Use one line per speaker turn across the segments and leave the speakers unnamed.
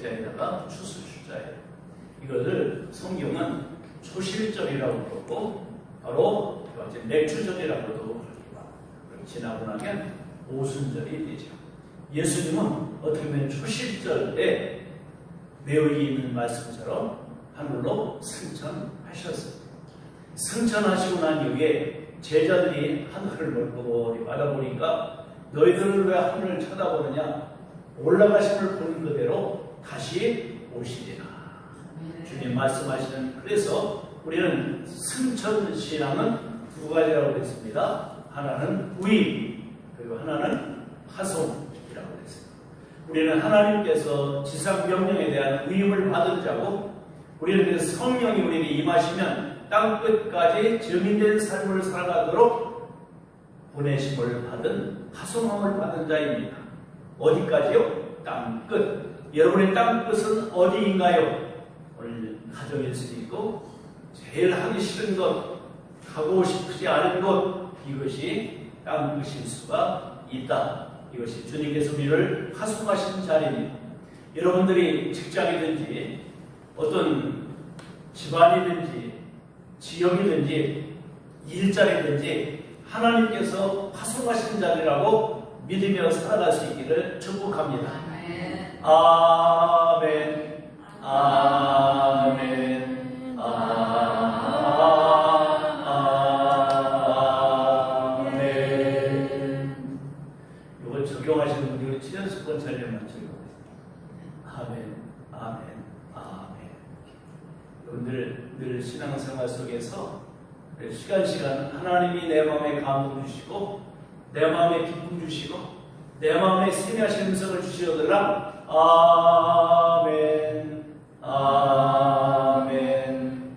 자에다가 추수주자예요. 이것을 성경은 초실절이라고 그러고 바로 맥주절이라고도 그러고 지나고 나면 오순절이 되죠. 예수님은 어떻게 보면 초실절에 내용이 있는 말씀처럼 하늘로 승천하셨어요. 승천하시고 난 이후에 제자들이 하늘을 멀고 바라보니까 너희들은 왜 하늘을 쳐다보느냐? 올라가심을 보는 그대로 다시 오시리라. 주님 말씀하시는, 그래서 우리는 승천신앙은 두 가지라고 했습니다. 하나는 위임, 그리고 하나는 파송이라고 했습니다. 우리는 하나님께서 지상 명령에 대한 위임을 받은 자고, 우리는 성령이 우리에게 임하시면 땅 끝까지 증인된 삶을 살아가도록 보내심을 받은, 파송함을 받은 자입니다. 어디까지요? 땅 끝. 여러분의 땅 끝은 어디인가요? 오늘 가정일 수도 있고, 제일 하기 싫은 것, 가고 싶지 않은 것, 이것이 땅 끝일 수가 있다. 이것이 주님께서 우리를 파송하신 자리입니다. 여러분들이 직장이든지 어떤 집안이든지 지역이든지 일자리든지 하나님께서 파송하신 자리라고 믿으며 살아갈 수 있기를 축복합니다. 아멘. 아멘. 아멘. 이거 적용하시는 분들은 치연수권 촬영만 적용하세요. 아멘. 아멘. 아멘. 여러분들 늘 신앙생활 속에서 시간 하나님이 내 마음에 감동 주시고 내 마음에 기쁨 주시고 내 마음에 세미하신 음성을 주시오더라. 아멘. 아멘.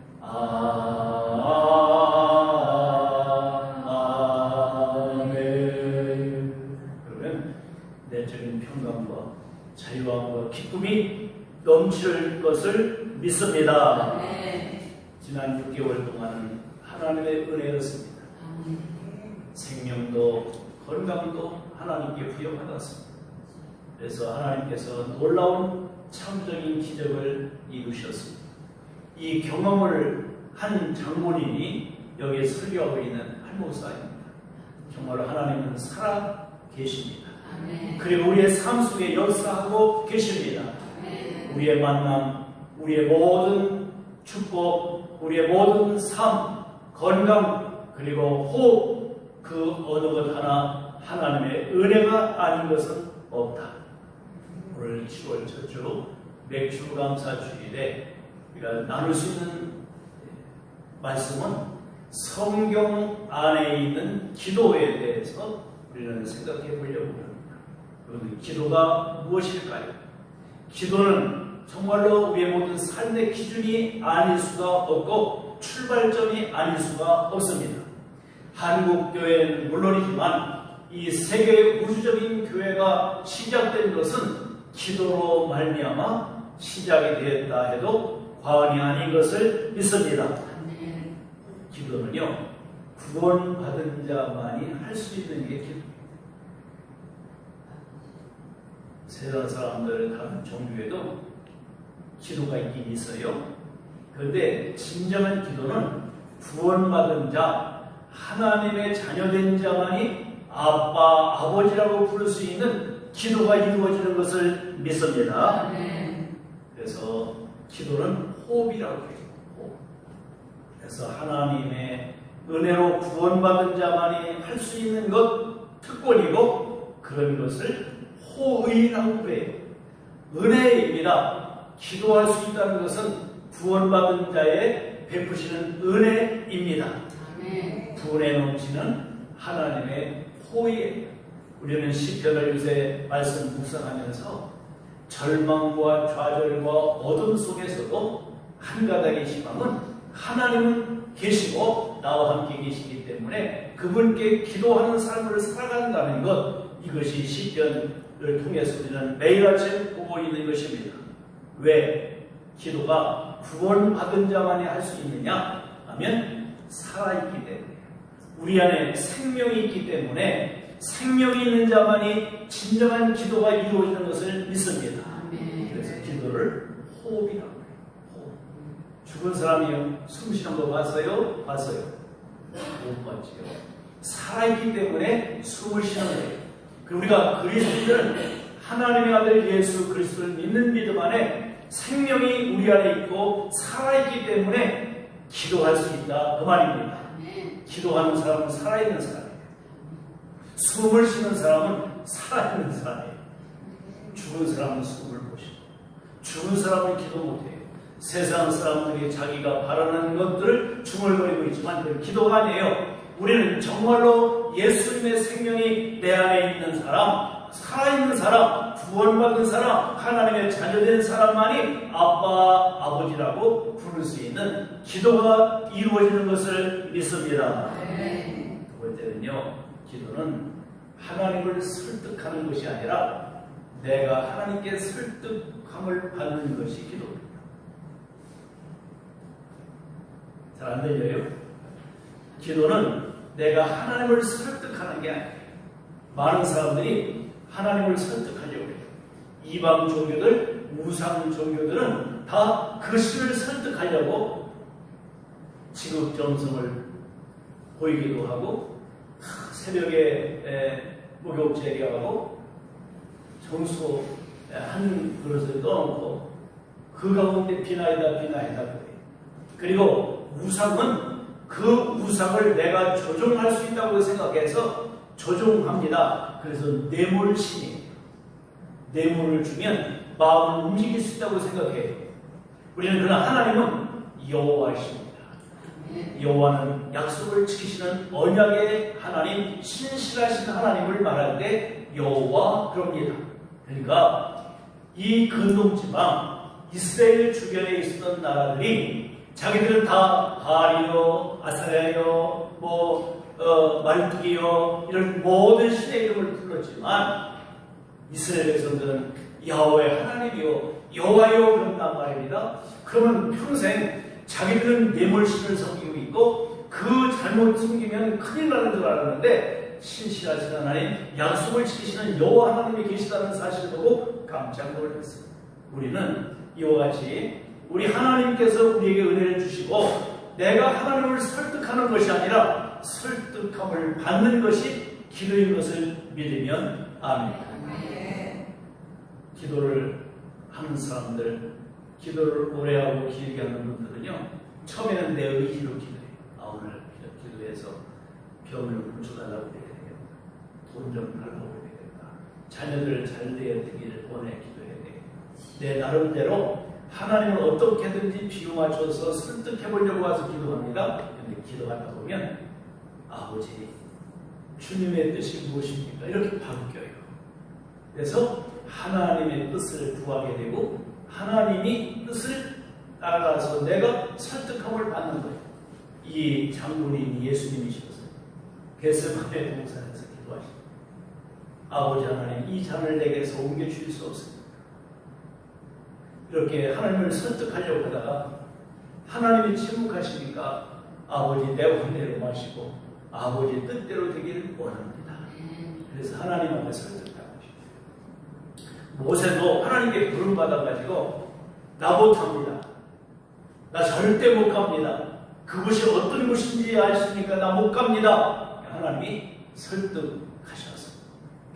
아멘. 그러면 내적인 평강과 자유함과 기쁨이 넘칠 것을 믿습니다. 지난 6개월 동안은 하나님의 은혜였습니다. 생명도 건강도 하나님께 부여받았습니다. 그래서 하나님께서 놀라운 창조적인 기적을 이루셨습니다. 이 경험을 한 장본인이 여기에 설교하고 있는 한 목사입니다. 정말 하나님은 살아 계십니다. 그리고 우리의 삶 속에 역사하고 계십니다. 우리의 만남, 우리의 모든 축복, 우리의 모든 삶, 건강, 그리고 호흡, 그 어느 것 하나 하나님의 은혜가 아닌 것은 없다. 오늘 10월 첫 주 맥주감사주일에 우리가 나눌 수 있는 말씀은 성경 안에 있는 기도에 대해서 우리는 생각해 보려고 합니다. 그런데 기도가 무엇일까요? 기도는 정말로 우리의 모든 삶의 기준이 아닐 수가 없고 출발점이 아닐 수가 없습니다. 한국교회는 물론이지만 이 세계 우주적인 교회가 시작된 것은 기도로 말미암아 시작이 되었다 해도 과언이 아닌 것을 믿습니다. 기도는요, 구원받은 자만이 할 수 있는 게 기도입니다. 세상 사람들 다른 종교에도 기도가 있긴 있어요. 그런데 진정한 기도는 구원받은 자, 하나님의 자녀된 자만이 아빠, 아버지라고 부를 수 있는 기도가 이루어지는 것을 믿습니다. 그래서 기도는 호흡이라고 해요. 호흡. 그래서 하나님의 은혜로 구원받은 자만이 할 수 있는 것, 특권이고 그런 것을 호의라고 그래요. 은혜입니다. 기도할 수 있다는 것은 구원받은 자의 베푸시는 은혜입니다. 분에 넘치는 하나님의 호의예요. 우리는 시편을 요새 말씀 묵상하면서 절망과 좌절과 어둠 속에서도 한 가닥의 희망은 하나님은 계시고 나와 함께 계시기 때문에 그분께 기도하는 삶을 살아간다는 것, 이것이 시편을 통해서 우리는 매일 아침 보고 있는 것입니다. 왜 기도가 구원받은 자만이 할 수 있느냐 하면 살아있기 때문에, 우리 안에 생명이 있기 때문에 생명이 있는 자만이 진정한 기도가 이루어지는 것을 믿습니다. 그래서 기도를 호흡이라고 해요. 호흡. 죽은 사람이요. 숨 쉬는 거 봤어요? 봤어요. 못 봤지요. 살아있기 때문에 숨을 쉬는 거예요. 우리가 그리스도인들은 하나님의 아들 예수 그리스도를 믿는 믿음 안에 생명이 우리 안에 있고 살아있기 때문에 기도할 수 있다. 그 말입니다. 기도하는 사람은 살아있는 사람이에요. 숨을 쉬는 사람은 살아있는 사람이에요. 죽은 사람은 숨을 못 쉬고 죽은 사람은 기도 못해요. 세상 사람들이 자기가 바라는 것들을 중얼거리고 있지만 그건 기도가 아니에요. 우리는 정말로 예수님의 생명이 내 안에 있는 사람, 살아있는 사람, 구원받은 사람, 하나님의 자녀된 사람만이 아빠, 아버지라고 부를 수 있는 기도가 이루어지는 것을 믿습니다. 두 번째는요, 기도는 하나님을 설득하는 것이 아니라 내가 하나님께 설득함을 받는 것이 기도입니다. 잘 안 들려요? 기도는 내가 하나님을 설득하는 게 아니에요. 많은 사람들이 하나님을 설득하려고 해요. 이방 종교들, 우상 종교들은 다 그 신을 설득하려고 지극정성을 보이기도 하고 새벽에 목욕 제리하고 정수 한 그릇을 떠놓고 그 가운데 비나이다 그래요. 그리고 우상은 그 우상을 내가 조종할 수 있다고 생각해서 조종합니다. 그래서 뇌물신이에요. 뇌물을 주면 마음을 움직일 수 있다고 생각해요. 우리는 그러나 하나님은 여호와이십니다. 여호와는 약속을 지키시는 언약의 하나님, 신실하신 하나님을 말할 때 여호와 그럽니다. 그러니까 이 근동지방 이스라엘 주변에 있었던 나라들이 자기들은 다 바알이요, 아사랴요, 말뚝이요 이런 모든 신의 이름을 불렀지만 이스라엘에서는 야훼 하나님이요 여호와요 그런단 말입니다. 그러면 평생 자기들은 뇌물신을 섬기고 있고 그 잘못 섬기면 큰일 나는 줄 알았는데 신실하신 하나님, 약속을 지키시는 여호와 하나님이 계시다는 사실을 보고 깜짝 놀랐습니다. 우리는 이와 같이 우리 하나님께서 우리에게 은혜를 주시고 내가 하나님을 설득하는 것이 아니라 설득함을 받는 것이 기도인 것을 믿으면 아멘. 기도를 하는 사람들, 기도를 오래하고 길게 하는 분들은요, 처음에는 내 의지로 기도해요. 오늘 기도해서 병을 고쳐달라고 해야 되겠다. 돈 좀 달라고 해야 되겠다. 자녀들 잘 되어야 되기를 원해 기도해야 되겠다. 내 나름대로 하나님을 어떻게든지 비유 맞춰서 설득해보려고 와서 기도합니다. 근데 기도하다 보면 아버지, 주님의 뜻이 무엇입니까? 이렇게 바뀌어요. 그래서 하나님의 뜻을 구하게 되고 하나님이 뜻을 따라가서 내가 설득함을 받는 거예요. 이 장군이 예수님이시거든요. 겟세마네 동산에서 기도하십니다. 아버지 하나님, 이 잔을 내게서 옮겨주실 수 없습니다. 이렇게 하나님을 설득하려고 하다가 하나님이 침묵하시니까 아버지 내 원대로 마시고 아버지 뜻대로 되기를 원합니다. 그래서 하나님 앞에 설득하고 싶어요. 모세도 하나님께 부름받아가지고 나 못합니다. 나 절대 못 갑니다. 그곳이 어떤 곳인지 아십니까? 나 못 갑니다. 하나님이 설득하셔서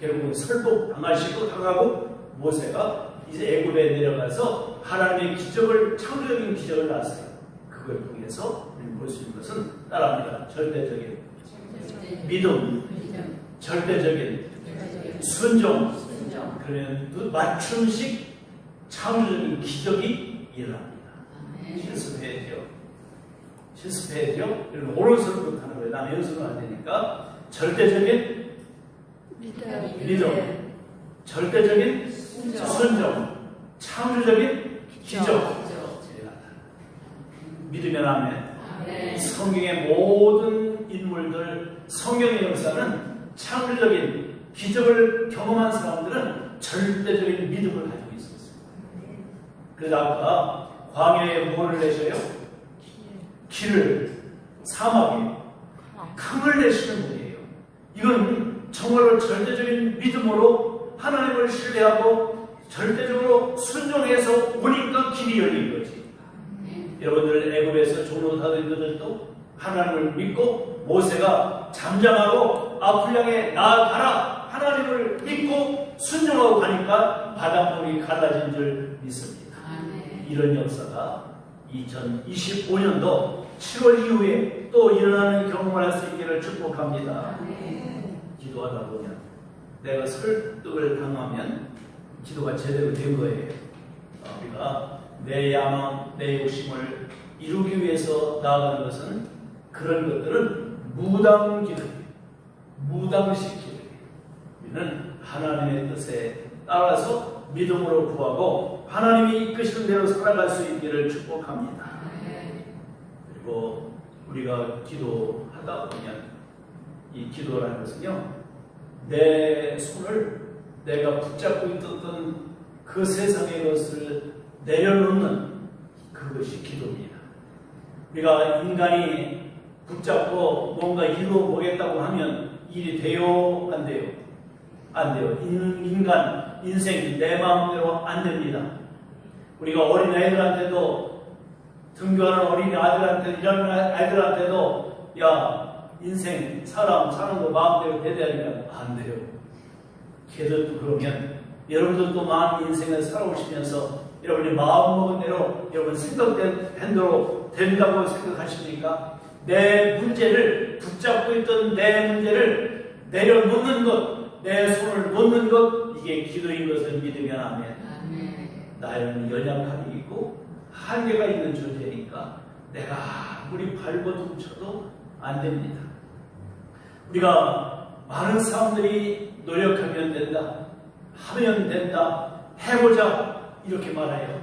결국은 설득 당하시고 당하고 모세가 이제 애굽에 내려가서 하나님의 기적을, 창조적인 기적을 낳았어요. 그걸 통해서 우리는 볼 수 있는 것은 따라합니다. 절대적인 믿음, 절대적인 순종, 그러면 맞춤식 창조적인 기적이 일어납니다. 실습해야죠. 그리고 오른손으로 하는 거예요. 난 왼손으로 안 되니까 절대적인 믿음, 절대적인 순종, 창조적인 기적. 믿으면 아멘. 성경의 모든 인물들, 성경의 역사는 창조적인 기적을 경험한 사람들은 절대적인 믿음을 가지고 있었어요. 그래서 아까 광야에 뭐를 내셔요? 길을, 사막에 강을 내시는 분이에요. 이건 정말로 절대적인 믿음으로 하나님을 신뢰하고 절대적으로 순종해서 오니까 길이 길이 열린 거지. 여러분들 애굽에서 종로사던 그들도 하나님을 믿고 모세가 잠잠하고 앞을 향해 나아가라 하나님을 믿고 순종하고 가니까 바닷물이 갈라진 줄 믿습니다. 이런 역사가 2025년도 7월 이후에 또 일어나는 경험을 할 수 있기를 축복합니다. 기도하다 보면 내가 설득을 당하면 기도가 제대로 된 거예요. 우리가 내 야망, 내 욕심을 이루기 위해서 나아가는 것은 그런 것들은 무당기도예요. 무당식기도예요. 우리는 하나님의 뜻에 따라서 믿음으로 구하고 하나님이 이끄시는 대로 살아갈 수 있기를 축복합니다. 그리고 우리가 기도하다 보면 이 기도라는 것은요, 내 손을 내가 붙잡고 있었던 그 세상의 것을 내려놓는 그것이 기도입니다. 우리가 인간이 붙잡고 뭔가 이루어 보겠다고 하면 일이 돼요? 안 돼요? 안 돼요. 인간, 인생 내 마음대로 안 됩니다. 우리가 어린 아이들한테도 등교하는 어린이 아들한테 이런 아이들한테도 야 인생 사람 사는 거 마음대로 해야 안 돼요. 걔들도 그러면 여러분들도 많은 인생을 살아오시면서 여러분이 마음먹은 대로 여러분 생각된 대로 된다고 생각하십니까? 내 문제를 붙잡고 있던 내 문제를 내려놓는 것, 내 손을 놓는 것, 이게 기도인 것을 믿으면 아멘. 나에는 연약함이 있고 한계가 있는 존재니까 내가 아무리 발버둥 쳐도 안 됩니다. 우리가 많은 사람들이 노력하면 된다, 하면 된다, 해보자 이렇게 말해요.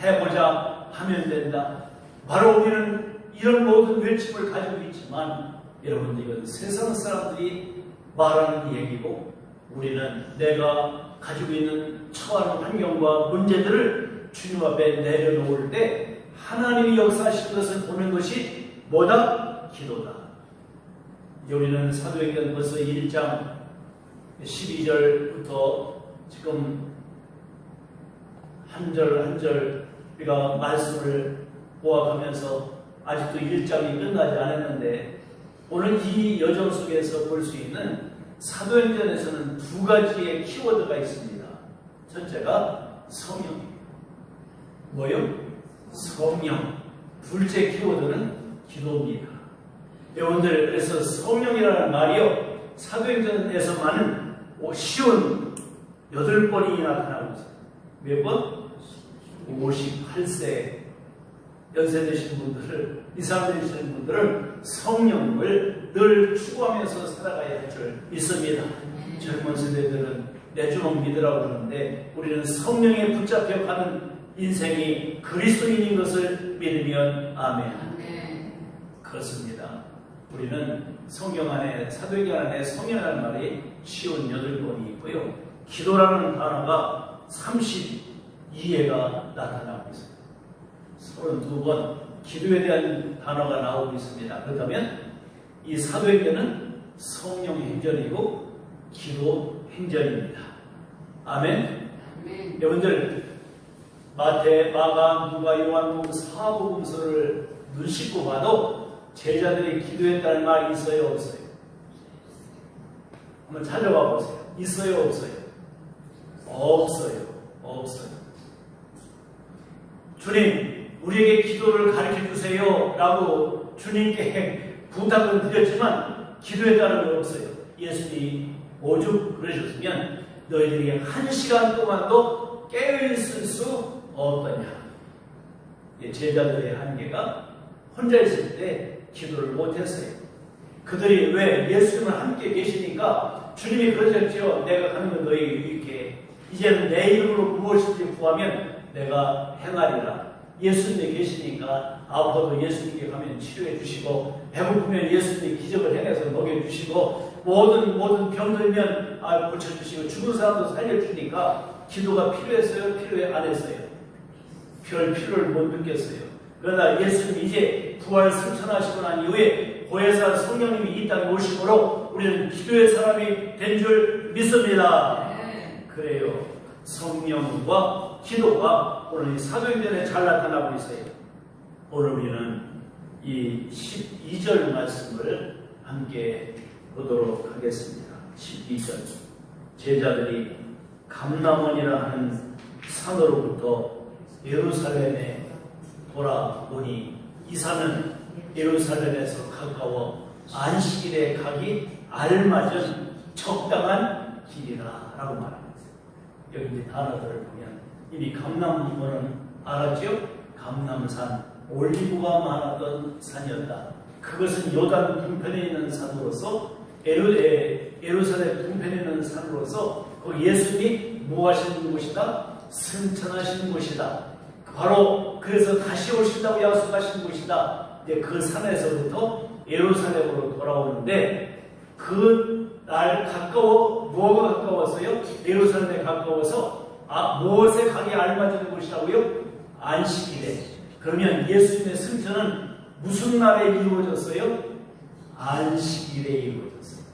해보자, 하면 된다. 바로 우리는 이런 모든 외침을 가지고 있지만 여러분 이건 세상 사람들이 말하는 얘기고 우리는 내가 가지고 있는 처한 환경과 문제들을 주님 앞에 내려놓을 때 하나님이 역사하시는 것을 보는 것이 뭐다? 기도다. 우리는 사도행전 벌써 1장 12절부터 지금 한 절 한 절 우리가 말씀을 모아가면서 아직도 1장이 끝나지 않았는데 오늘 이 여정 속에서 볼 수 있는 사도행전에서는 두 가지의 키워드가 있습니다. 첫째가 성령입니다. 뭐요? 성령. 둘째 키워드는 기도입니다. 여러분들 그래서 성령이라는 말이요 사도행전에서만은 쉬운 8번이 나타나고 있어요. 몇 번? 58세 연세 되신 분들을, 이상 되시는 분들은 성령을 늘 추구하면서 살아가야 할 줄 믿습니다. 젊은 세대들은 내 주먹 믿으라고 그러는데 우리는 성령에 붙잡혀 가는 인생이 그리스도인인 것을 믿으면 아멘. 그렇습니다. 우리는 성경 안에, 사도행전 안에 성령이라는 말이 쉬운 8번이 있고요. 기도라는 단어가 32회가 나타나고 있습니다. 32번 기도에 대한 단어가 나오고 있습니다. 그렇다면 이 사도행전은 성령 행전이고 기도 행전입니다. 아멘. 여러분들 마태, 마가, 누가, 요한복음, 사복음서를 눈 씻고 봐도 제자들이 기도했다는 말이 있어요, 없어요? 한번 찾아봐 보세요. 있어요, 없어요? 없어요. 없어요. 주님, 우리에게 기도를 가르쳐 주세요 라고 주님께 부탁을 드렸지만 기도했다는 건 없어요. 예수님이 오죽 그러셨으면 너희들이 1시간 동안도 깨어있을 수 없더냐. 제자들의 한계가 혼자 있을 때 기도를 못했어요. 그들이 왜 예수님과 함께 계시니까 주님이 그러셨죠. 내가 가는 건 너희에게 유익해. 이제는 내 이름으로 무엇이든지 구하면 내가 행하리라. 예수님이 계시니까 아파도 예수님께 가면 치료해 주시고 배고프면 예수님이 기적을 행해서 먹여주시고 모든 병들면 고쳐주시고 죽은 사람도 살려주니까 기도가 필요했어요? 필요해 안 했어요? 별 필요를 못 느꼈어요. 그러나 예수님이 이제 부활 승천하시고 난 이후에 보혜사 성령님이 이 땅에 오심으로 우리는 기도의 사람이 된 줄 믿습니다. 그래요. 성령과 기도가 의도가 오늘 이 사도행전에 잘 나타나고 있어요. 오늘 우리는 이 12절 말씀을 함께 보도록 하겠습니다. 12절. 제자들이 감람원이라 하는 산으로부터 예루살렘에 돌아오니 이 산은 예루살렘에서 가까워 안식일에 가기 알맞은 적당한 길이라 라고 말합니다. 여기 이제 단어들을 보면 이미 감람원은 알았죠? 감람산, 올리브가 많았던 산이었다. 그것은 요단 동편에 있는 산으로서 예루살렘 동편에 있는 산으로서 그 예수님이 뭐 하시는 곳이다? 승천하시는 곳이다. 바로 그래서 다시 오신다고 약속하신 곳이다. 그 산에서부터 예루살렘으로 돌아오는데 그 날 가까워, 뭐가 가까웠어요? 예루살렘에 가까워서 무엇에 가기 알맞은 곳이라고요? 안식일에. 그러면 예수님의 승천은 무슨 날에 이루어졌어요? 안식일에 이루어졌어요.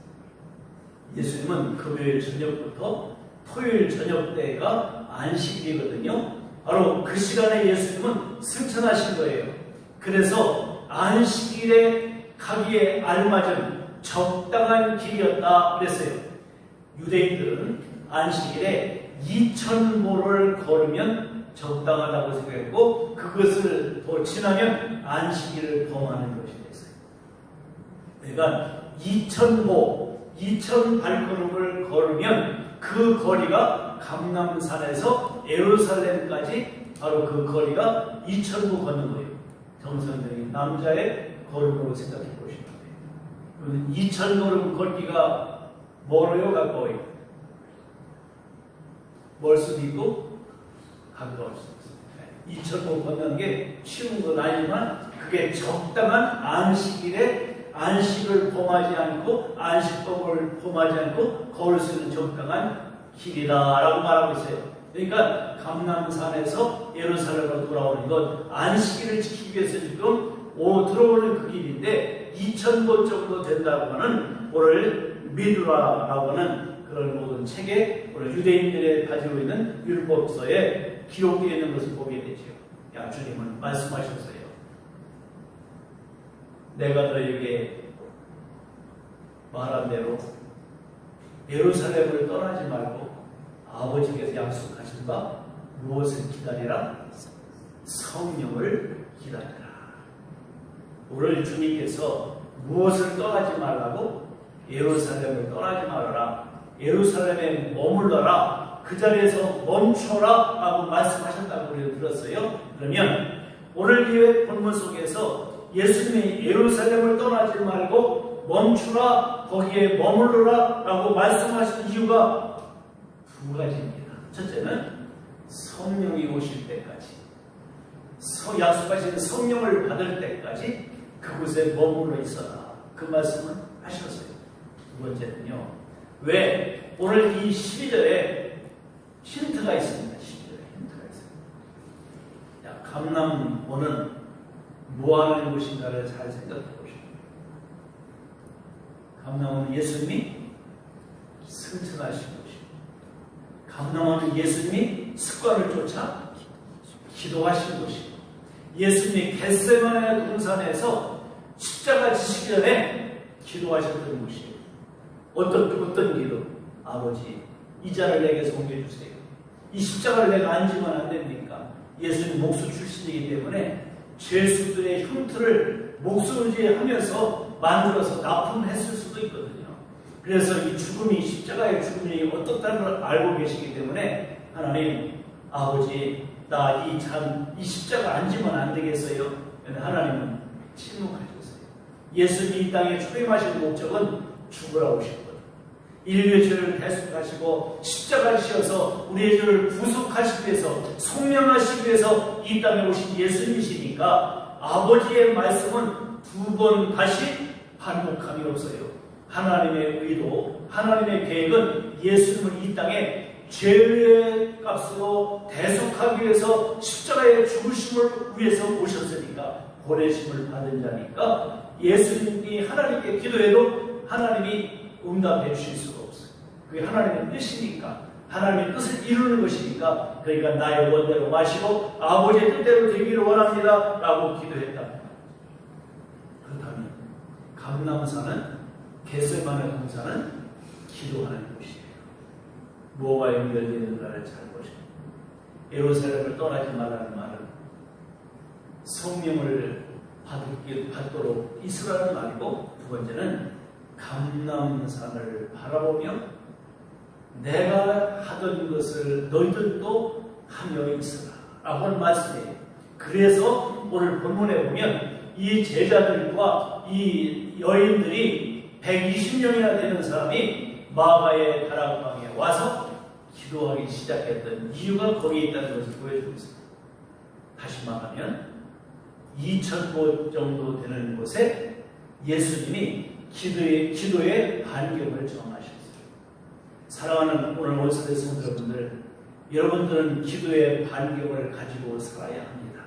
예수님은 금요일 저녁부터 토요일 저녁 때가 안식일이거든요. 바로 그 시간에 예수님은 승천하신 거예요. 그래서 안식일에 가기에 알맞은 적당한 길이었다 그랬어요. 유대인들은 안식일에 2000보를 걸으면 적당하다고 생각했고 그것을 더 지나면 안식일을 범하는 것이 됐어요. 그러니까 2000보, 2000발걸음을 걸으면 그 거리가 감람산에서 예루살렘까지 바로 그 거리가 2000보 걷는 거예요. 정상적인 남자의 걸음으로 생각해 보시면 돼요. 2000걸음 걷기가 멀어요, 가까워요? 멀 수도 있고 가까울 수도 있어요. 2000보 걷는 게 쉬운 건 아니지만 그게 적당한 안식일에 안식을 범하지 않고 안식법을 범하지 않고 걸을 수 있는 적당한 길이다라고 말하고 있어요. 그러니까 감람산에서 예루살렘으로 돌아오는 것 안식일을 지키기 위해서 지금 들어오는 그 길인데 2000보 정도 된다고 하는 오늘 미드라라고 하는 그런 모든 책에 오늘 유대인들이 가지고 있는 율법서에 기록되어 있는 것을 보게 되죠. 야, 주님은 말씀하셨어요. 내가 너에게 말한 대로 예루살렘을 떠나지 말고 아버지께서 약속하신 바 무엇을 기다리라? 성령을 기다리라. 오늘 주님께서 무엇을 떠나지 말라고? 예루살렘을 떠나지 말아라. 예루살렘에 머물러라. 그 자리에서 멈춰라 라고 말씀하셨다고 우리가 들었어요. 그러면 오늘 이 본문 속에서 예수님이 예루살렘을 떠나지 말고 멈추라, 거기에 머무르라 라고 말씀하신 이유가 두 가지입니다. 첫째는 성령이 오실 때까지, 약속하신 성령을 받을 때까지 그곳에 머물러 있어라. 그 말씀을 하셨어요. 두 번째는요. 왜? 오늘 이 12절에 힌트가 있습니다. 12절에 힌트가 있습니다. 감람원은 뭐하는 곳인가를 잘 생각해 보십시오. 감람원은 예수님이 승천하신 곳입니다. 감람원은 예수님이 습관을 쫓아 기도하신 곳입니다. 예수님이 겟세마네 동산에서 십자가 지시기 전에 기도하셨던 곳이에요. 어떤 기도? 아버지, 이 자를 내게서 옮겨주세요. 이 십자가를 내가 안 지면 안 됩니까? 예수님 목수 출신이기 때문에 죄수들의 흉터를 목수지하면서 만들어서 납품했을 수도 있거든요. 그래서 이 죽음이, 십자가의 죽음이 어떻다는 걸 알고 계시기 때문에 하나님, 아버지, 나 이 십자가 안 지면 안 되겠어요? 하나님은 침묵하셨어요. 예수님이 이 땅에 초임하신 목적은 죽으러 오셨거든요. 인류의 죄를 대속하시고 십자가를 지어서 우리의 죄를 구속하시기 위해서, 속량하시기 위해서 이 땅에 오신 예수님이시니까 아버지의 말씀은 두 번 다시 반복함이 없어요. 하나님의 의도, 하나님의 계획은 예수님을 이 땅에 죄의 값으로 대속하기 위해서 십자가의 죽으심을 위해서 오셨으니까, 보내심을 받은 자니까 예수님이 하나님께 기도해도 하나님이 응답해 주실 수가 없어요. 그게 하나님의 뜻이니까 하나님의 뜻을 이루는 것이니까 그러니까 나의 원대로 마시고 아버지의 뜻대로 되기를 원합니다 라고 기도했다. 그렇다면 감람산은 겟세마네 동산은 기도하는 곳이에요. 뭐가 연결되는가를 잘 보시고 예루살렘을 떠나지 말라는 말은 성령을 받도록 있으라는 말이고 두 번째는 감람산을 바라보며 내가 하던 것을 너희들도 하며 있으라 라고 하는 말씀이에요. 그래서 오늘 본문에 보면 이 제자들과 이 여인들이 120명이나 되는 사람이 마가의 다락방에 와서 기도하기 시작했던 이유가 거기에 있다는 것을 보여주고 있습니다. 다시 말하면 2000곳 정도 되는 곳에 예수님이 기도의 반경을 정하셨어요. 사랑하는 오늘 원수대 성도 여러분들, 여러분들은 기도의 반경을 가지고 살아야 합니다.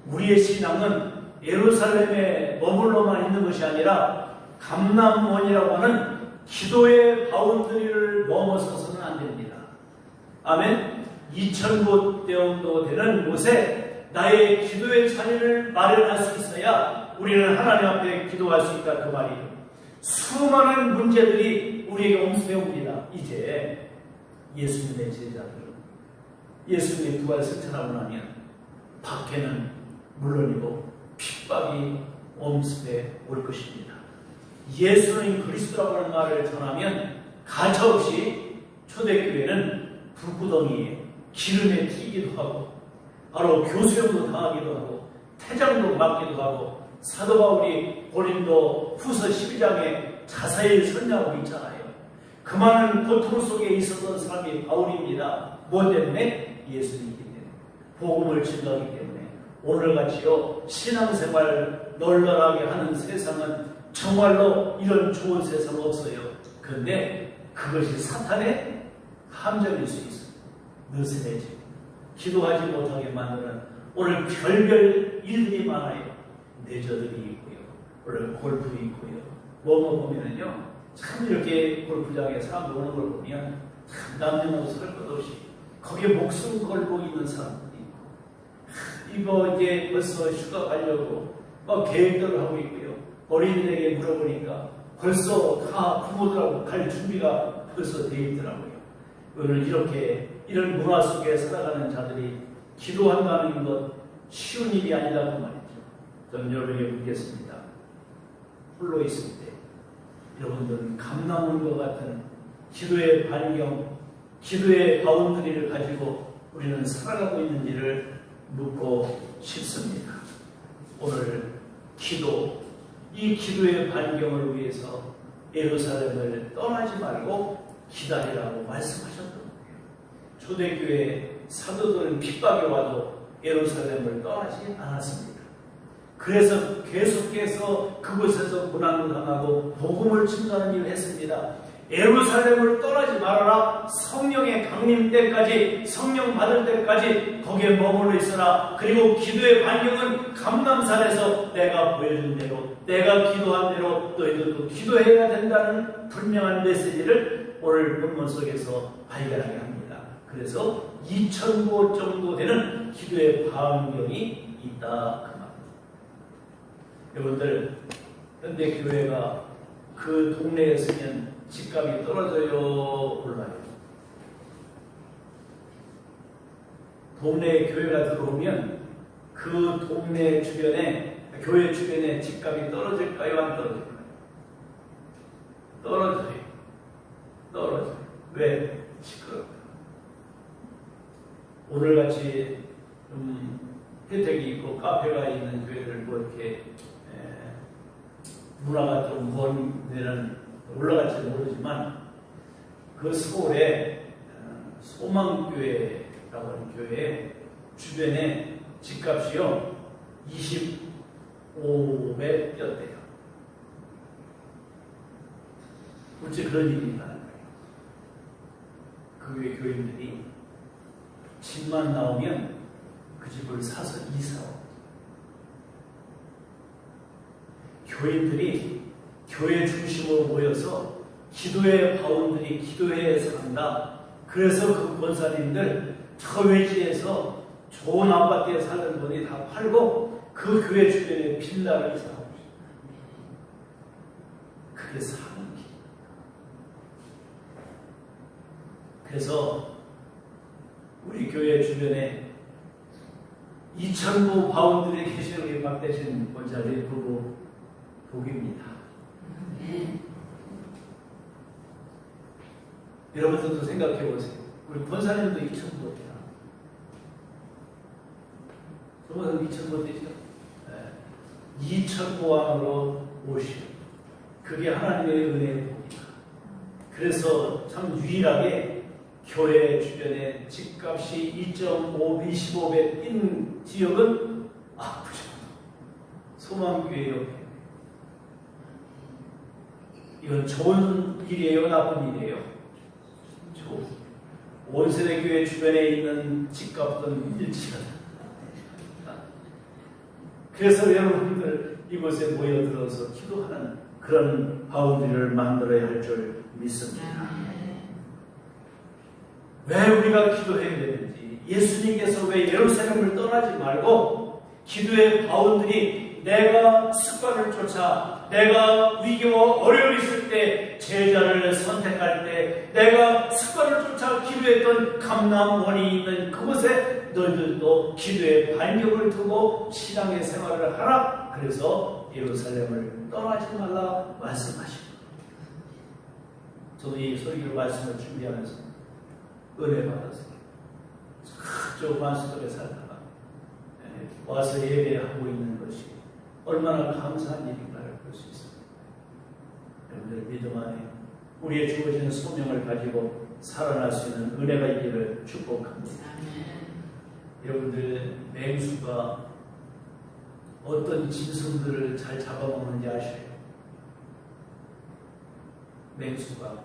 우리의 신앙은 예루살렘에 머물러만 있는 것이 아니라 감람원이라고 하는 기도의 바운더리를 넘어서서는 안 됩니다. 아멘. 2000곳 정도 되는 곳에 나의 기도의 자리를 마련할 수 있어야 우리는 하나님 앞에 기도할 수 있다 그 말이에요. 수많은 문제들이 우리에게 옹수해 옵니다. 이제 예수님의 제자들, 예수님의 부활 승천하고 나면 박해는 물론이고 핍박이 엄습해 올 것입니다. 예수는 그리스도라고 하는 말을 전하면 가차없이 초대교회는 불구덩이에 기름에 튀기도 하고 바로 교수형도 당하기도 하고 태장도 맞기도 하고 사도 바울이 고린도 후서 12장에 자사히 선언하고 있잖아요. 그 많은 고통 속에 있었던 사람이 바울입니다. 뭐 때문에? 예수님이기 때문에. 복음을 증거하기 때문에. 오늘같이요 신앙생활 널널하게 하는 세상은 정말로 이런 좋은 세상 없어요. 그런데 그것이 사탄의 함정일 수 있어요. 느슨해지고 기도하지 못하게 만드는 오늘 별별 일들이 많아요. 내저들이 있고요. 오늘 골프 있고요. 뭐뭐 보면은요 참 이렇게 골프장에 사람들 오는 걸 보면 참 남녀노소 할 것 없이 거기에 목숨 걸고 있는 사람들이 있고 이거 이제 벌써 휴가 가려고 계획들을 하고 있고요. 어린이들에게 물어보니까 벌써 다 부모들하고 갈 준비가 벌써 되어 있더라고요. 오늘 이렇게 이런 문화 속에 살아가는 자들이 기도한다는 것 쉬운 일이 아니라고 말이죠. 저는 여러분에게 묻겠습니다. 홀로 있을 때 여러분들은 감남원과 같은 기도의 반경, 기도의 바운더리를 가지고 우리는 살아가고 있는지를 묻고 싶습니다. 오늘 기도, 이 기도의 반경을 위해서 예루살렘을 떠나지 말고 기다리라고 말씀하셨던 거예요. 초대교회 사도들은 핍박이 와도 예루살렘을 떠나지 않았습니다. 그래서 계속해서 그곳에서 고난을 당하고 복음을 증거하는 일을 했습니다. 예루살렘을 떠나지 말아라. 성령의 강림 때까지, 성령 받을 때까지 거기에 머물러 있어라. 그리고 기도의 반경은 감람산에서 내가 보여준 대로, 내가 기도한 대로 너희들도 기도해야 된다는 분명한 메시지를 오늘 본문 속에서 발견하게 합니다. 그래서 2000곳 정도 되는 기도의 반경이 있다 그 말입니다. 여러분들, 현대 교회가 그 동네에 있으면 집값이 떨어져요, 올라요? 동네에 교회가 들어오면 그 동네 주변에, 교회 주변에 집값이 떨어질까요, 안 떨어질까요? 떨어져요. 떨어져요. 왜? 시끄럽다. 오늘같이 좀 혜택이 있고 카페가 있는 교회를 뭐 이렇게 문화가 좀 먼 데는 올라갈지는 모르지만 그 서울에 소망교회라고 하는 교회 주변에 집값이요 25배 뼈대요. 어째 그런 일이 있다는 거예요. 그 교회 교인들이 집만 나오면 그 집을 사서 이사와. 교인들이 교회 중심으로 모여서 기도의 바운들이 기도회에 산다. 그래서 그 권사님들 저 외지에서 좋은 아파트에 살던 분이 다 팔고 그 교회 주변에 빌라를 사고 그게 사는 길. 그래서 우리 교회 주변에 이천구 바운드리에 계신 우리 박대신 권사님 부부 복입니다. 여러분들도 생각해 보세요. 우리 권사님도 이천구입니다. 저보다 이천구 되죠? 이천구왕으로 오시오. 그게 하나님의 은혜의 복이다. 그래서 참 유일하게 교회 주변에 집값이 2.5, 25배 뛴 지역은 아프죠. 소망교회 옆에. 이건 좋은 일이에요, 나쁜 일이에요? 좋은. 온세대교회 주변에 있는 집값은 일치하다. 그래서 여러분들 이곳에 모여들어서 기도하는 그런 바운드리를 만들어야 할 줄 믿습니다. 왜 우리가 기도해야 되는지, 예수님께서 왜 예루살렘을 떠나지 말고 기도의 바운드리, 내가 습관을 쫓아, 내가 위기와 어려움이 있을 때, 제자를 선택할 때, 내가 습관을 쫓아 기도했던 감람원이 있는 그곳에 너희들도 기도의 반격을 두고 신앙의 생활을 하라. 그래서 예루살렘을 떠나지 말라 말씀하십니다. 저도 이 설교 말씀을 준비하면서 은혜 받았어요. 저 만수동에 살다가 와서 예배하고 있는 것이 얼마나 감사한 일인가를 볼 수 있습니다. 여러분들 믿음 안에 우리의 주어지는 소명을 가지고 살아날 수 있는 은혜가 있기를 축복합니다. 여러분들 맹수가 어떤 짐승들을 잘 잡아먹는지 아시나요? 맹수가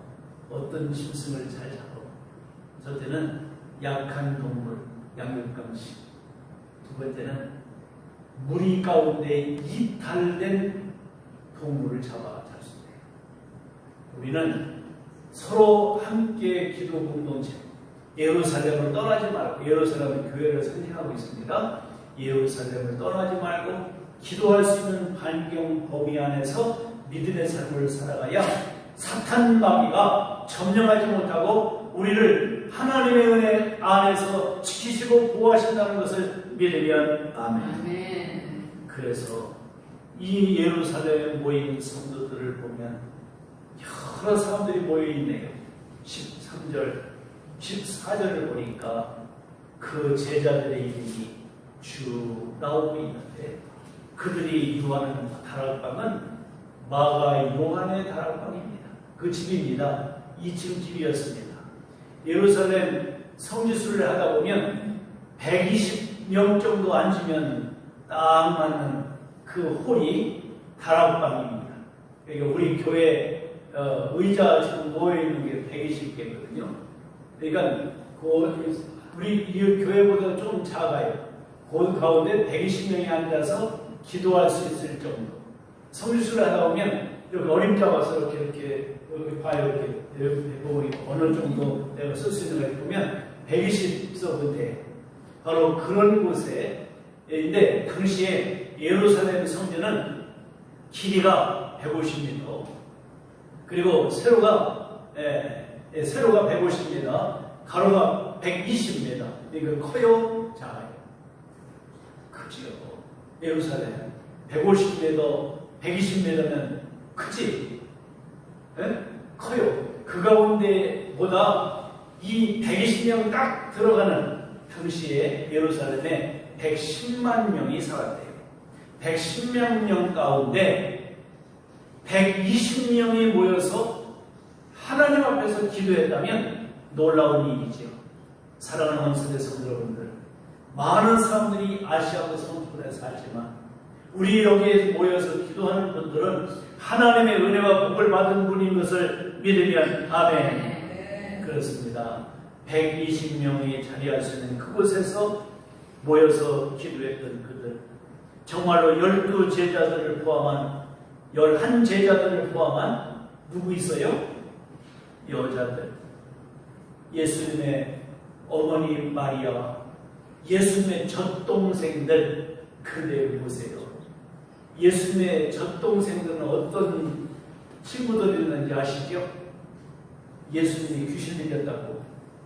어떤 짐승을 잘 잡아먹어요? 첫째는 약한 동물, 양육강식. 두 번째는 무리 가운데 이탈된 동물을 잡습니다. 우리는 서로 함께 기도 공동체, 예루살렘을 떠나지 말고, 예루살렘은 교회를 선택하고 있습니다. 예루살렘을 떠나지 말고 기도할 수 있는 반경 범위 안에서 믿음의 삶을 살아가야 사탄 마귀가 점령하지 못하고 우리를 하나님의 은혜 안에서 지키시고 보호하신다는 것을 믿으면 아멘. 그래서 이 예루살렘에 모인 성도들을 보면 여러 사람들이 모여있네요. 13절, 14절을 보니까 그 제자들의 이름이 쭉 나오고 있는데, 그들이 이루하는 다락방은 마가 요한의 다락방입니다. 그 집입니다. 2층 집이었습니다. 예루살렘 성지순례를 하다 보면 120명 정도 앉으면 딱 맞는 그 홀이 다락방입니다. 그러니까 우리 교회 의자 지금 모여있는 게 120개거든요. 그러니까 우리 교회보다 좀 작아요. 그 가운데 120명이 앉아서 기도할 수 있을 정도. 성지순례를 하다 보면 여기 어림자 와서 이렇게 여기 봐요. 이렇게 보고 어느 정도 내가 쓸 수 있는 걸 보면 120석은 돼. 바로 그런 곳에인데, 당시에 예루살렘 성전은 길이가 150m, 그리고 세로가 150m, 가로가 120m. 이거 커요, 작아요? 크지요. 예루살렘 150m, 120m면 크지? 네? 커요. 그 가운데보다 이 120명 딱 들어가는 당시에 예루살렘에 110만 명이 살았대요. 110만 명 가운데 120명이 모여서 하나님 앞에서 기도했다면 놀라운 일이죠. 사랑하는 원수대 성도 여러분들, 많은 사람들이 아시아고 성촌에 살지만 우리 여기에 모여서 기도하는 분들은 하나님의 은혜와 복을 받은 분인 것을 믿으면 아멘. 그렇습니다. 120명이 자리할 수 있는 그곳에서 모여서 기도했던 그들, 정말로 12제자들을 포함한 11제자들을 포함한 누구 있어요? 여자들. 예수님의 어머니 마리아, 예수님의 젖동생들, 그대 보세요. 예수님의 젖동생들은 어떤 친구들이 있는지 아시죠? 예수님이 귀신 들렸다고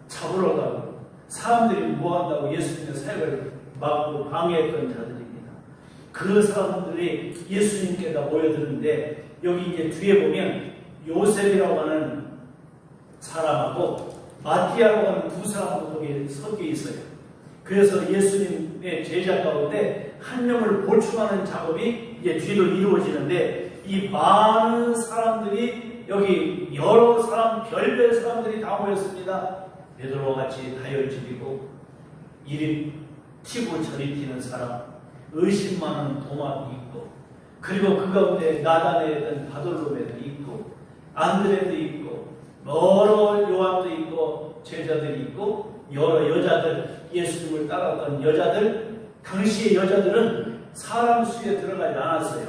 잡으러 가고 사람들이 뭐한다고 예수님의 사역을 막고 방해했던 자들입니다. 그 사람들이 예수님께다 모여드는데 여기 이제 뒤에 보면 요셉이라고 하는 사람하고 마티아라고 하는 두 사람도 거기에 섞여 있어요. 그래서 예수님의 제자 가운데 한 명을 보충하는 작업이 이제 뒤로 이루어지는데 이 많은 사람들이 여기 여러 사람, 별별 사람들이 다 모였습니다. 베드로와 같이 다혈질이고 이리 튀고 저리 튀는 사람, 의심 많은 도마도 있고, 그리고 그 가운데 나다네였던 바돌로메도 있고, 안드레도 있고, 여러 요한도 있고, 제자들이 있고, 여러 여자들, 예수님을 따랐던 여자들, 당시의 여자들은 사람 수에 들어가지 않았어요.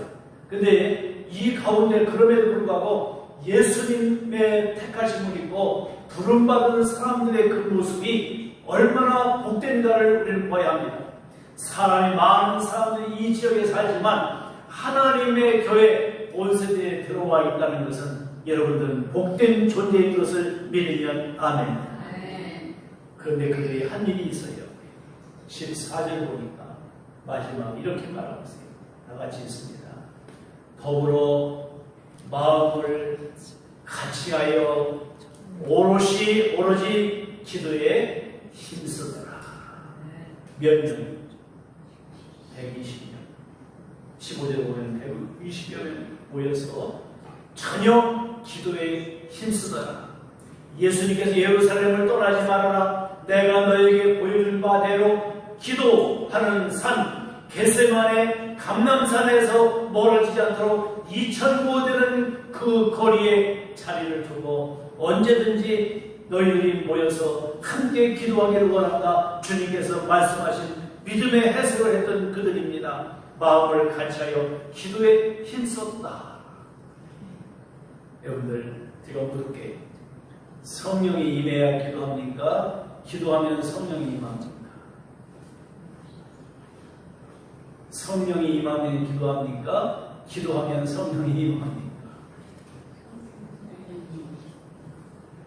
근데 이 가운데 그럼에도 불구하고 예수님의 택하심을 입고 부름받은 사람들의 그 모습이 얼마나 복된가를 우리는 봐야 합니다. 사람이 많은 사람들이 이 지역에 살지만 하나님의 교회 온 세대에 들어와 있다는 것은 여러분들은 복된 존재인 것을 믿으면 아멘. 그런데 그들이 한 일이 있어요. 14절 보니까 마지막 이렇게 말하고 있어요. 다 같이 있습니다. 더불어 마음을 같이하여 오로지 기도에 힘쓰더라. 몇 년? 120년. 15절에 보면 120여 명 모여서 전혀 기도에 힘쓰더라. 예수님께서 예루살렘을 떠나지 말아라. 내가 너에게 보여준 바대로 기도하는 산 겟세마네 감람산에서 멀어지지 않도록 2000보 되는 그 거리에 자리를 두고 언제든지 너희들이 모여서 함께 기도하기를 원한다. 주님께서 말씀하신 믿음의 해석을 했던 그들입니다. 마음을 같이하여 기도에 힘썼다. 여러분들 제가 묻을게, 성령이 임해야 기도합니까? 기도하면 성령이 임합니까? 성령이 임하면 기도합니까? 기도하면 성령이 임합니까?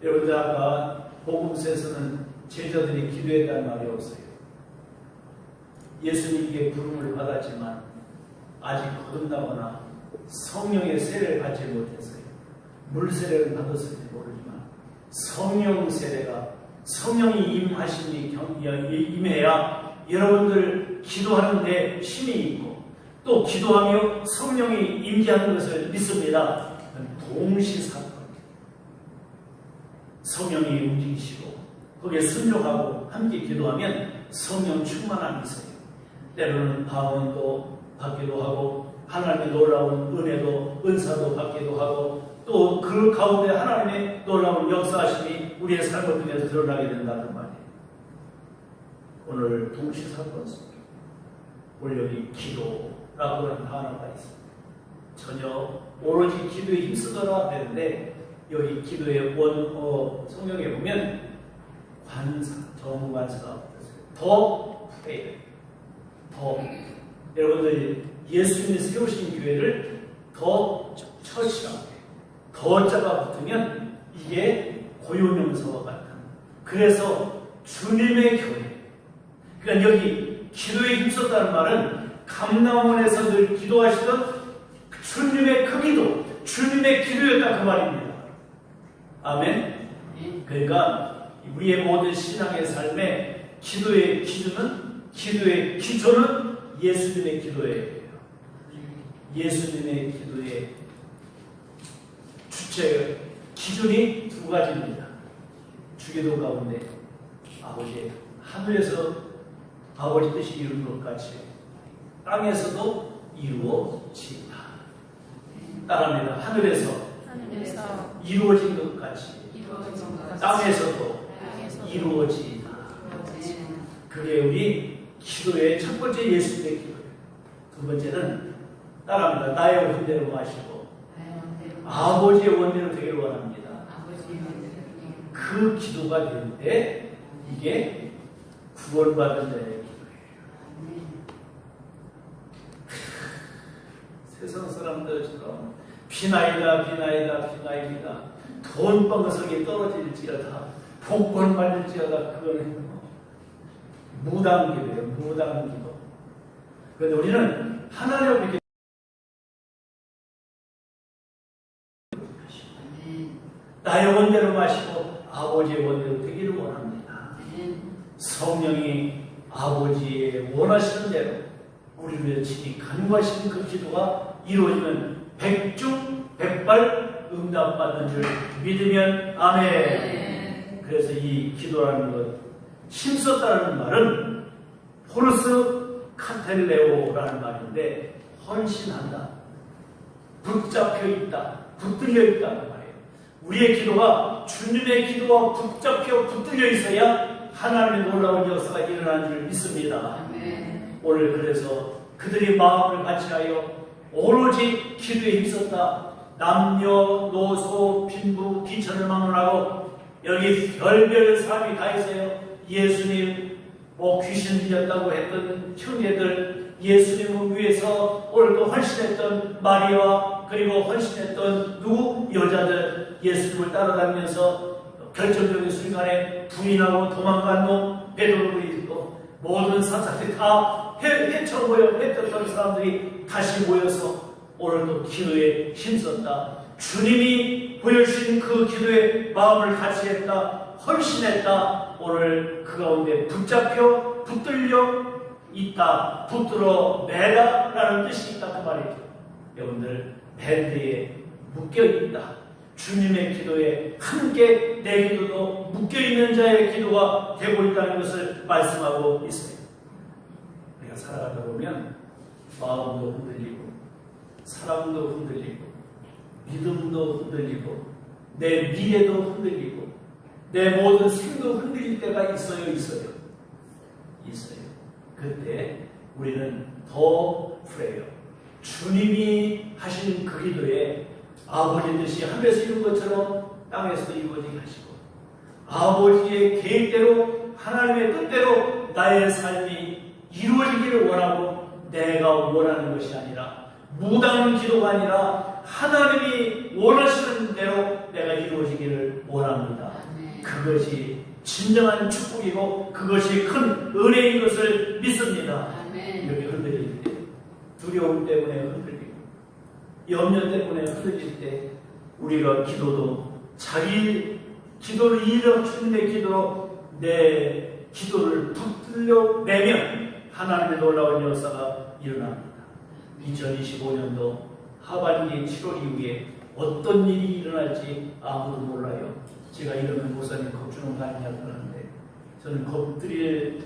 여러분들 아까 복음서에서는 제자들이 기도했다는 말이 없어요. 예수님께 부름을 받았지만 아직 거듭나거나 성령의 세례를 받지 못했어요. 물 세례를 받았을지 모르지만 성령 세례가, 성령이 임하심이 임해야 여러분들 기도하는데 힘이 있고 또 기도하며 성령이 임재하는 것을 믿습니다. 동시사건. 성령이 움직이시고 거기에 순종하고 함께 기도하면 성령 충만함이 있어요. 때로는 방언도 받기도 하고 하나님의 놀라운 은혜도 은사도 받기도 하고 또 그 가운데 하나님의 놀라운 역사하심이 우리의 삶을 통해서 드러나게 된다는 말이에요. 오늘 동시사건 속에 오늘 여기 기도라고 하는 단어가 있습니다. 전혀 오로지 기도에 힘쓰더라 되는데 여기 기도의 성경에 보면 관사, 정관사가 더 프레이, 더 여러분들이 예수님이 세우신 교회를 더 처치하게 더 자가 붙으면 이게 고유명사와 같은, 그래서 주님의 교회. 그러니까 여기 기도에 힘썼다는 말은 감람원에서 늘 기도하시던 주님의 그 기도, 주님의 기도였다 그 말입니다. 아멘. 그러니까 우리의 모든 신앙의 삶에 기도의 기준은, 기도의 기초는 예수님의 기도예요. 예수님의 기도의 주체 기준이 두 가지입니다. 주기도 가운데 아버지, 하늘에서 아버지 뜻이 이룬 것 같이 땅에서도 이루어지다. 따라합니다. 하늘에서 이루어진 것 같이 땅에서도 이루어지다. 그게 우리 기도의 첫 번째 예수님의 기도예요. 두 번째는 따라합니다. 나의 원대로 마시고 아버지의 원대로 되기를 원합니다. 그 그 기도가 될 때 이게 구원받은 자의 기도예요. 세상 사람들처럼 비나이다 돈방석이 떨어질지어다 복권 받을지어다 그거는 무당기도예요. 무당기도. 그런데 우리는 하나님 앞에 나의 원대로 마시고 아버지의 원대로 되기를 원합니다. 성령이 아버지의 원하시는 대로 우리를 위해 친히 간구하시는 그 기도가 이루어지면 백중백발 응답받는 줄 믿으면 아멘. 그래서 이 기도라는 것, 힘썼다는 말은 포르스 카텔레오라는 말인데 헌신한다, 붙잡혀 있다, 붙들려 있다는 말이에요. 우리의 기도가 주님의 기도와 붙들려 있어야 하나님의 놀라운 역사가 일어나는 줄 믿습니다. 오늘 그래서 그들이 마음을 같이하여 오로지 기도에 힘썼다. 남녀노소 빈부 귀천을 막론하고 여기 별별 사람이 다 있어요. 예수님 귀신 들렸다고 했던 형제들, 예수님을 위해서 오늘도 헌신했던 마리아, 그리고 헌신했던 여자들, 예수님을 따라다니면서 결정적인 순간에 부인하고 도망간 놈 베드로도 있고 모든 사람들이 다 헤쳐모여 사람들이 다시 모여서 오늘도 기도에 힘썼다. 주님이 보여주신 그 기도에 마음을 같이 했다. 헌신했다. 오늘 그 가운데 붙잡혀 붙들려 있다. 붙들어 매다 라는 뜻이 있다 그 말이죠. 여러분들 밴드에 묶여있다. 주님의 기도에 함께 내 기도도 묶여있는 자의 기도가 되고 있다는 것을 말씀하고 있습니다. 우리가 살아가다 보면 마음도 흔들리고 사랑도 흔들리고 믿음도 흔들리고 내 미래도 흔들리고 내 모든 생도 흔들릴 때가 있어요. 그때 우리는 더 그래요. 주님이 하신 그 기도에 아버지 뜻이 하늘에서 이룬 것처럼 땅에서도 이루어지게 하시고 아버지의 계획대로 하나님의 뜻대로 나의 삶이 이루어지기를 원하고 내가 원하는 것이 아니라 무당 기도가 아니라 하나님이 원하시는 대로 내가 이루어지기를 원합니다. 그것이 진정한 축복이고 그것이 큰 은혜인 것을 믿습니다. 이렇게 흔들릴 때, 두려움 때문에 흔들리고 염려 때문에 흔들릴 때 우리가 기도도 자기 기도를 이뤄 주님의 기도로 내 기도를 붙들려 내면 하나님의 놀라운 역사가 일어납니다. 2025년도 하반기 7월 이후에 어떤 일이 일어날지 아무도 몰라요. 제가 이러면 목사님 겁주는 거 아니냐고 그러는데 저는 겁드릴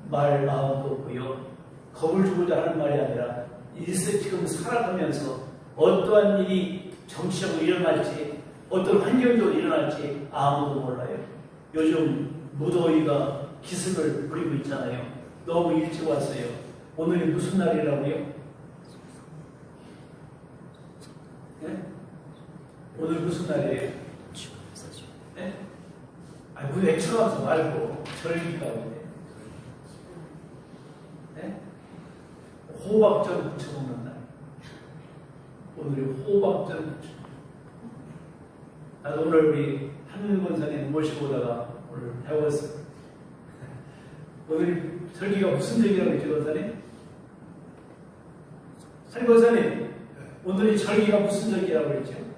말 마음도 없고요. 겁을 주고자 하는 말이 아니라 일세 지금 살아가면서 어떠한 일이 정치적으로 일어날지 어떤 환경적으로 일어날지 아무도 몰라요. 요즘 무더위가 기승을 부리고 있잖아요. 너무 일찍 왔어요. 오늘이 무슨 날이라고요? 네? 오늘 무슨 날이에요? 네? 아니, 왜 액쳐가면서 말고 절기 가운데. 네? 호박전 부쳐 먹는 날. 오늘이 호박전 부쳐. 나도 오늘 우리 한민 권사님 모시고 오다가 오늘 배웠어요. 오늘 절기가 무슨 절기라고 했죠, 권사님? 한 권사님, 오늘이 절기가 무슨 절기라고 했죠?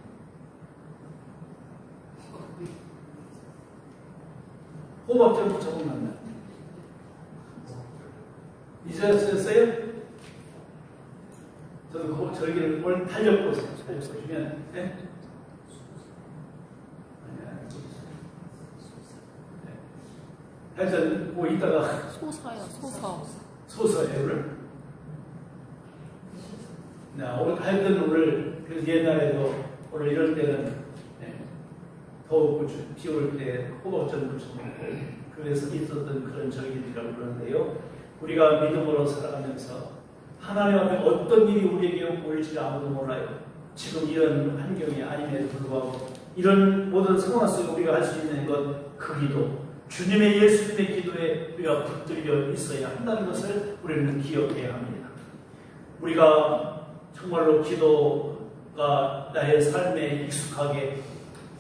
호박전 부쳐 먹는 날. 잊으셨어요? 저도 그 절기를 오늘 달려보세요. 달려보시면, 네? 하여튼 뭐 이따가 소서예요 오늘. 네, 오늘 하여튼 오늘 그래서 옛날에도 오늘 이럴 때는 더욱 비 올 때 호박전 부쳐먹고 그래서 있었던 그런 절기들이라고 그러는데요. 우리가 믿음으로 살아가면서 하나님 앞에 어떤 일이 우리에게 올지 아무도 몰라요. 지금 이런 환경이 아님에도 불구하고 이런 모든 상황 속에 우리가 할 수 있는 것, 그 기도, 주님의 예수님의 기도에 우리가 붙들려 있어야 한다는 것을 우리는 기억해야 합니다. 우리가 정말로 기도가 나의 삶에 익숙하게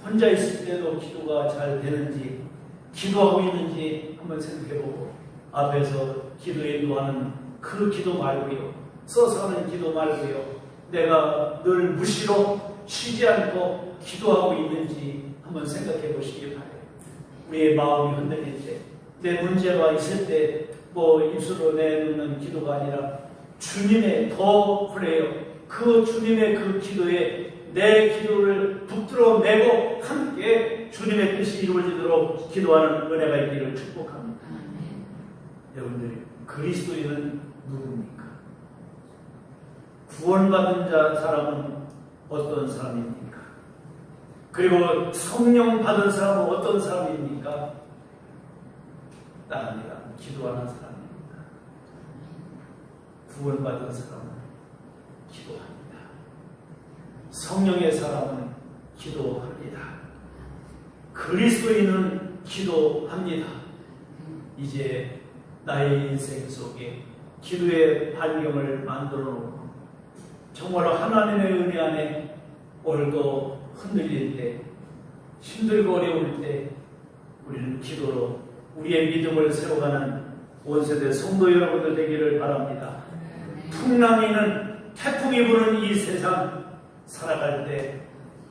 혼자 있을 때도 기도가 잘 되는지, 기도하고 있는지 한번 생각해보고, 앞에서 기도 인도하는 그 기도 말고요, 써서 하는 기도 말고요, 내가 늘 무시로 쉬지 않고 기도하고 있는지 한번 생각해 보시기 바래요. 우리의 마음이 흔들릴 때, 내 문제가 있을 때 입술로 내놓는 기도가 아니라 주님의 더 그래요. 그 주님의 그 기도에 내 기도를 붙들어 내고 함께 주님의 뜻이 이루어지도록 기도하는 은혜가 있기를 축복합니다. 여러분들, 그리스도인은 누굽니까? 구원받은 사람은 어떤 사람입니까? 그리고 성령 받은 사람은 어떤 사람입니까? 나아니라 기도하는 사람입니다. 구원받은 사람은 기도합니다. 성령의 사람은 기도합니다. 그리스도인은 기도합니다. 이제 나의 인생 속에 기도의 반경을 만들어 놓고 정말로 하나님의 은혜 안에 오늘도 흔들릴 때, 힘들고 어려울 때 우리는 기도로 우리의 믿음을 세워가는 온세대 성도 여러분들 되기를 바랍니다. 풍랑이는 태풍이 부는 이 세상 살아갈 때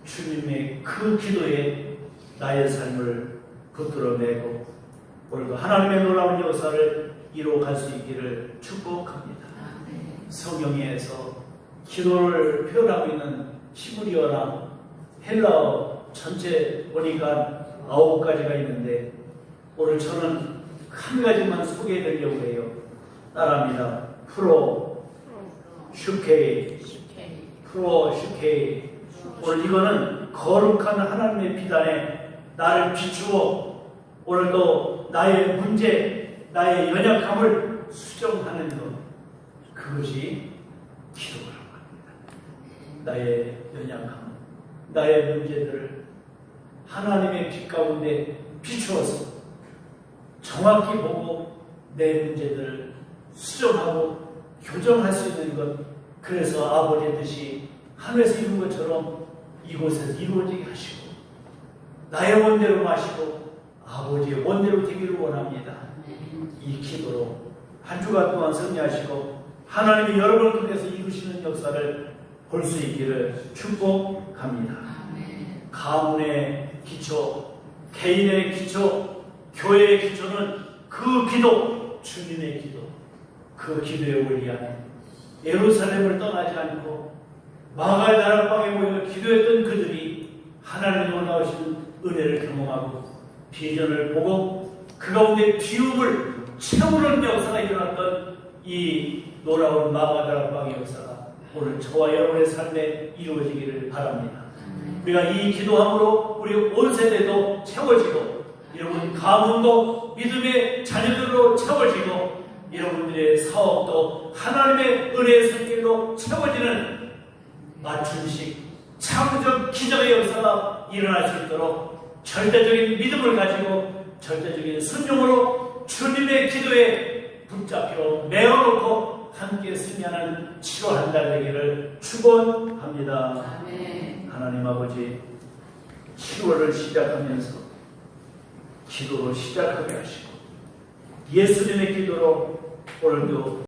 주님의 그 기도에 나의 삶을 붙들어내고 오늘도 하나님의 놀라운 역사를 이루어갈 수 있기를 축복합니다. 성경에서 기도를 표현하고 있는 히브리어나 헬라어 전체 보니까 9가지가 있는데 오늘 저는 한 가지만 소개해드리려고 해요. 따라합니다. 프로 슈케이, 프로 슈케이. 오늘 이거는 거룩한 하나님의 비단에 나를 비추어 오늘도 나의 문제, 나의 연약함을 수정하는 것, 그것이 기도라고 합니다. 나의 연약함, 나의 문제들을 하나님의 빛 가운데 비추어서 정확히 보고 내 문제들을 수정하고 교정할 수 있는 것, 그래서 아버지의 뜻이 하늘에서 이룬 것처럼 이곳에서 이루어지게 하시고 나의 원대로 마시고 아버지의 원대로 되기를 원합니다. 이 기도로 한 주간 동안 승리하시고 하나님이 여러분을 통해서 이루시는 역사를 볼 수 있기를 축복합니다. 가문의 기초, 개인의 기초, 교회의 기초는 그 기도, 주님의 기도, 그 기도의 원리 안에 예루살렘을 떠나지 않고 마가의 다락방에 모여 기도했던 그들이 하나님의 놀라우신 은혜를 경험하고 비전을 보고 그 가운데 비움을 채우는 역사가 일어났던 이 놀라운 마가 다락방의 역사가 오늘 저와 여러분의 삶에 이루어지기를 바랍니다. 우리가 이 기도함으로 우리 온 세대도 채워지고 여러분 가문도 믿음의 자녀들로 채워지고 여러분들의 사업도 하나님의 은혜의 손길로 채워지는 맞춤식 창조적 기적의 역사가 일어날 수 있도록 절대적인 믿음을 가지고 절대적인 순종으로 주님의 기도에 붙잡혀 메어놓고 함께 승리하는 7월 한 달 되기를 축원합니다. 아멘. 하나님 아버지, 7월을 시작하면서 기도로 시작하게 하시고 예수님의 기도로 오늘도